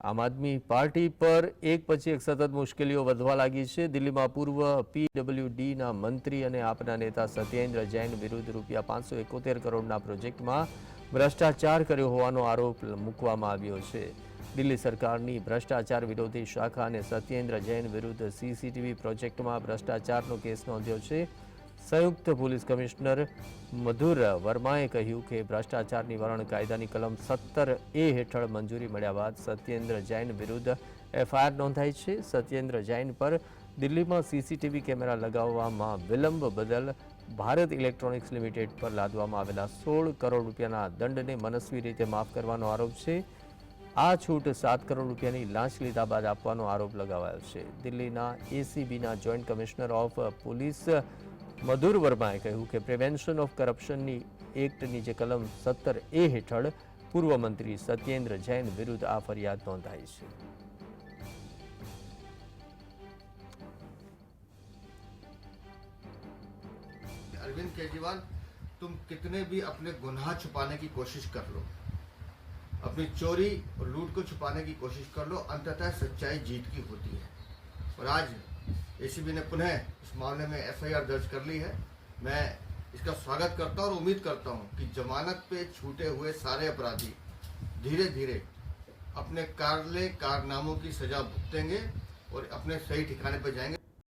આમ આદમી પાર્ટી પર એક પછી એક સતત મુશ્કેલીઓ વધવા લાગી છે। દિલ્હીમાં પૂર્વ પીડબ્લ્યુડીના મંત્રી અને આપના નેતા સત્યેન્દ્ર જૈન વિરુદ્ધ રૂપિયા 571 કરોડના પ્રોજેક્ટમાં ભ્રષ્ટાચાર કર્યો હોવાનો આરોપ મૂકવામાં આવ્યો છે। દિલ્હી સરકારની ભ્રષ્ટાચાર વિરોધી શાખા અને સત્યેન્દ્ર જૈન વિરુદ્ધ સીસીટીવી પ્રોજેક્ટમાં ભ્રષ્ટાચારનો કેસ નોંધ્યો છે। સંયુક્ત પોલીસ કમિશનર મધુર વર્માએ કહ્યું કે ભ્રષ્ટાચાર નિવારણ કાયદાની કલમ 17A હેઠળ મંજૂરી મળ્યા બાદ સત્યેન્દ્ર જૈન વિરુદ્ધ એફઆઈઆર નોંધાઈ છે। સત્યેન્દ્ર જૈન પર દિલ્હીમાં સીસીટીવી કેમેરા લગાવવામાં વિલંબ બદલ ભારત ઇલેક્ટ્રોનિક્સ લિમિટેડ પર લાદવામાં આવેલા 16 કરોડ રૂપિયાના દંડને મનસ્વી રીતે માફ કરવાનો આરોપ છે। આ છૂટ 7 કરોડ રૂપિયાની લાંચ લીધા બાદ આપવાનો આરોપ લગાવાયો છે। દિલ્હીના એસીબીના જોઈન્ટ કમિશનર ઓફ પોલીસ મધુર વર્માએ કહ્યું કે પ્રિવેન્શન ઓફ કરપ્શનની એક્ટની જે કલમ 17A હેઠળ પૂર્વ મંત્રી સત્યેન્દ્ર જૈન વિરુદ્ધ આ ફરિયાદ નોંધાઈ છે। अरविंद केजरीवाल, तुम कितने भी अपने गुनाह छुपाने की कोशिश कर लो, अपनी चोरी और लूट को छुपाने की कोशिश कर लो, अंततः सच्चाई जीत की होती है। और आज एसीबी ने पुनः इस मामले में एफआईआर दर्ज कर ली है। मैं इसका स्वागत करता हूँ और उम्मीद करता हूँ कि जमानत पे छूटे हुए सारे अपराधी धीरे धीरे अपने कारनामों की सजा भुगतेंगे और अपने सही ठिकाने पर जाएंगे।